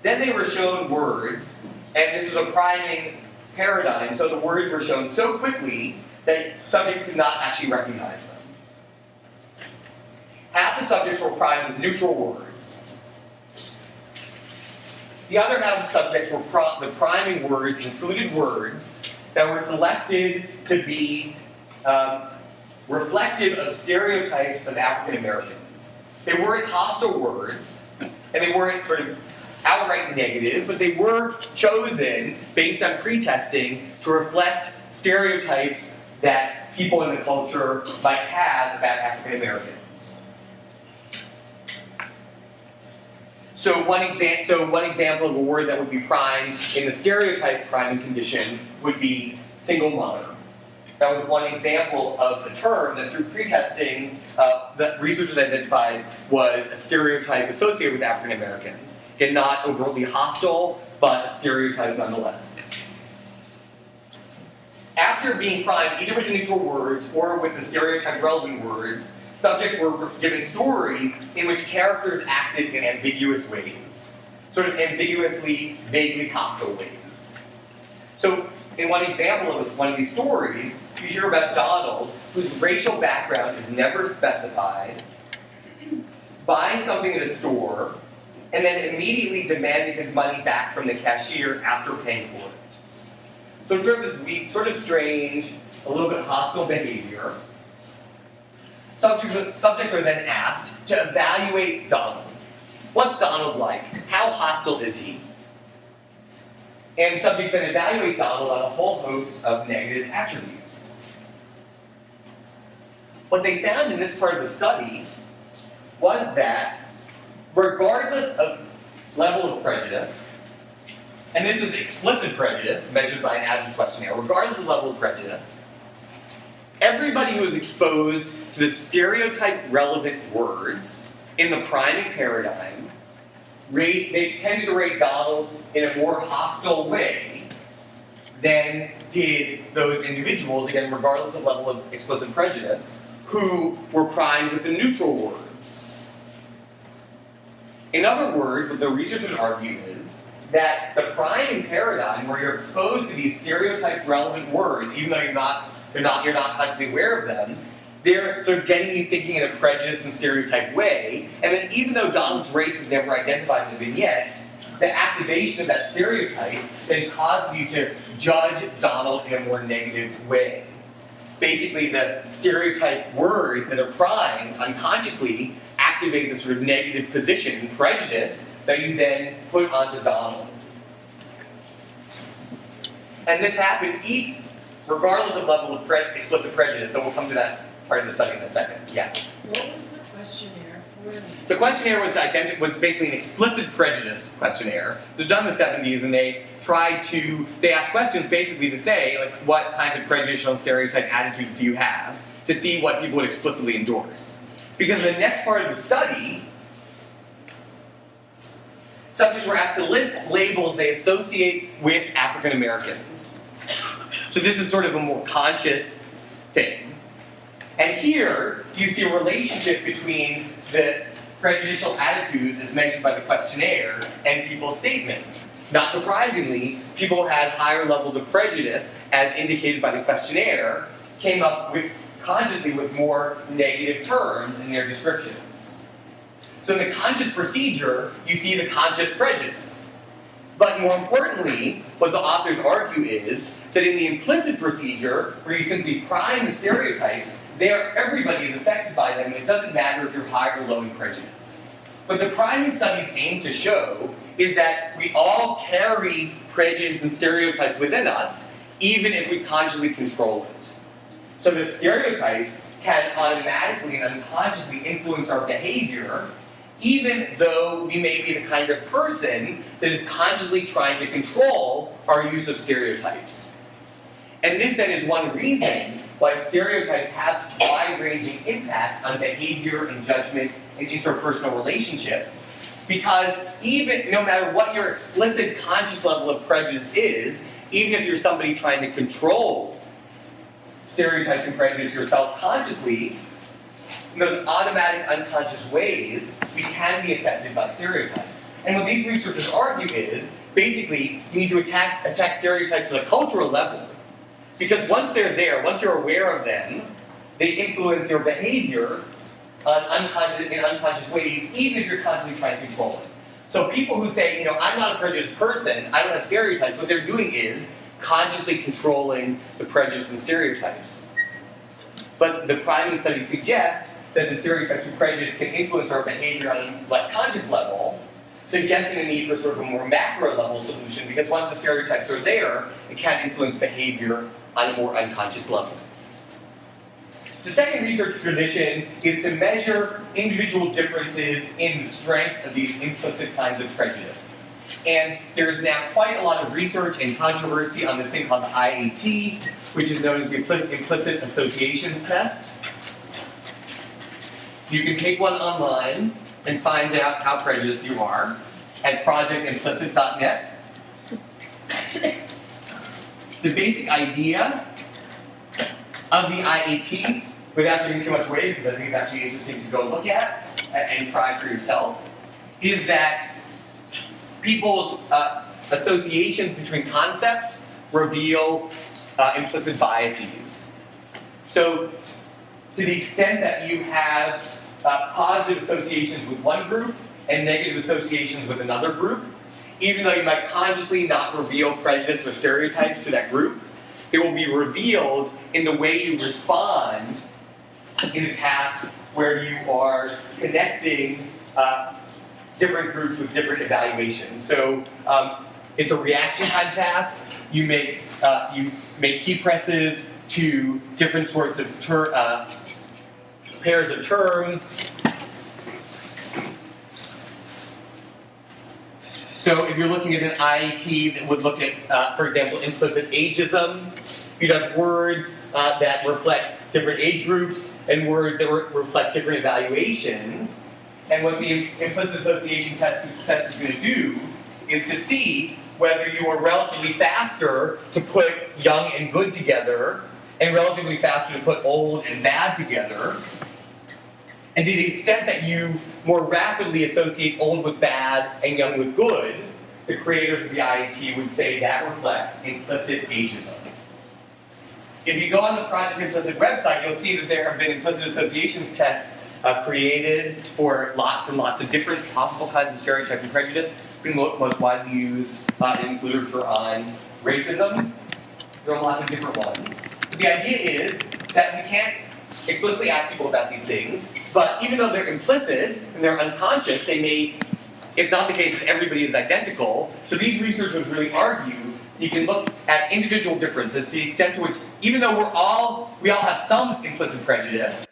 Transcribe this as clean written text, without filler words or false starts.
Then they were shown words, and this was a priming paradigm, so the words were shown so quickly that subjects could not actually recognize them. Half the subjects were primed with neutral words. The other half of subjects were the priming words included words that were selected to be reflective of stereotypes of African Americans. They weren't hostile words, and they weren't sort of outright negative, but they were chosen based on pretesting to reflect stereotypes that people in the culture might have about African Americans. So one example of a word that would be primed in the stereotype priming condition would be single mother. That was one example of a term that through pretesting that researchers identified was a stereotype associated with African Americans. Again, not overtly hostile, but a stereotype nonetheless. After being primed either with the neutral words or with the stereotype relevant words, subjects were given stories in which characters acted in ambiguous ways, sort of ambiguously, vaguely hostile ways. So, in one example of one of these stories, you hear about Donald, whose racial background is never specified, buying something at a store, and then immediately demanding his money back from the cashier after paying for it. So it's sort of this weak, sort of strange, a little bit hostile behavior. Subjects are then asked to evaluate Donald. What's Donald like? How hostile is he? And subjects then evaluate Donald on a whole host of negative attributes. What they found in this part of the study was that regardless of level of prejudice, and this is explicit prejudice measured by an adjective questionnaire, regardless of level of prejudice, everybody who was exposed to the stereotype relevant words in the priming paradigm, they tended to rate Donald in a more hostile way than did those individuals, again, regardless of level of explicit prejudice, who were primed with the neutral words. In other words, what the researchers argue is that the priming paradigm, where you're exposed to these stereotype relevant words, even though you're not consciously aware of them, they're sort of getting you thinking in a prejudice and stereotype way, and then even though Donald's race is never identified in the vignette, the activation of that stereotype then causes you to judge Donald in a more negative way. Basically, the stereotype words that are primed unconsciously activate this sort of negative position and prejudice that you then put onto Donald. And this happened regardless of level of explicit prejudice, so we'll come to that part of the study in a second. Yeah? What was the questionnaire for? The questionnaire was basically an explicit prejudice questionnaire. It was done in the 70s, and they asked questions basically to say, like, what kind of prejudicial and stereotype attitudes do you have, to see what people would explicitly endorse. Because in the next part of the study, subjects were asked to list labels they associate with African Americans. So this is sort of a more conscious thing. And here, you see a relationship between the prejudicial attitudes as measured by the questionnaire and people's statements. Not surprisingly, people who had higher levels of prejudice, as indicated by the questionnaire, came up consciously with more negative terms in their descriptions. So in the conscious procedure, you see the conscious prejudice. But more importantly, what the authors argue is that in the implicit procedure, where you simply prime the stereotypes, everybody is affected by them, and it doesn't matter if you're high or low in prejudice. What the priming studies aim to show is that we all carry prejudice and stereotypes within us, even if we consciously control it. So that stereotypes can automatically and unconsciously influence our behavior, even though we may be the kind of person that is consciously trying to control our use of stereotypes. And this then is one reason why stereotypes have such wide-ranging impact on behavior and judgment and interpersonal relationships, because even no matter what your explicit conscious level of prejudice is, even if you're somebody trying to control stereotypes and prejudice yourself consciously, in those automatic unconscious ways, we can be affected by stereotypes. And what these researchers argue is, basically, you need to attack stereotypes at a cultural level. Because once they're there, once you're aware of them, they influence your behavior in unconscious ways, even if you're constantly trying to control it. So people who say, I'm not a prejudiced person, I don't have stereotypes, what they're doing is consciously controlling the prejudice and stereotypes. But the priming studies suggest that the stereotypes and prejudice can influence our behavior on a less conscious level, suggesting the need for sort of a more macro level solution, because once the stereotypes are there, it can influence behavior on a more unconscious level. The second research tradition is to measure individual differences in the strength of these implicit kinds of prejudice. And there is now quite a lot of research and controversy on this thing called the IAT, which is known as the implicit associations test. You can take one online and find out how prejudiced you are at projectimplicit.net. The basic idea of the IAT, without giving too much away, because I think it's actually interesting to go look at and try for yourself, is that people's associations between concepts reveal implicit biases. So, to the extent that you have positive associations with one group and negative associations with another group, even though you might consciously not reveal prejudice or stereotypes to that group, it will be revealed in the way you respond in a task where you are connecting different groups with different evaluations. So it's a reaction time task. You make key presses to different sorts of pairs of terms. So if you're looking at an IAT that would look at, for example, implicit ageism, you'd have words that reflect different age groups and words that reflect different evaluations. And what the implicit association test is going to do is to see whether you are relatively faster to put young and good together and relatively faster to put old and bad together. And to the extent that you more rapidly associate old with bad and young with good, the creators of the IAT would say that reflects implicit ageism. If you go on the Project Implicit website, you'll see that there have been implicit associations tests created for lots and lots of different possible kinds of stereotype and prejudice, being most widely used in literature on racism. There are lots of different ones. But the idea is that we can't explicitly ask people about these things, but even though they're implicit and they're unconscious, they may, if not the case that everybody is identical, so these researchers really argue you can look at individual differences to the extent to which, even though we all have some implicit prejudice,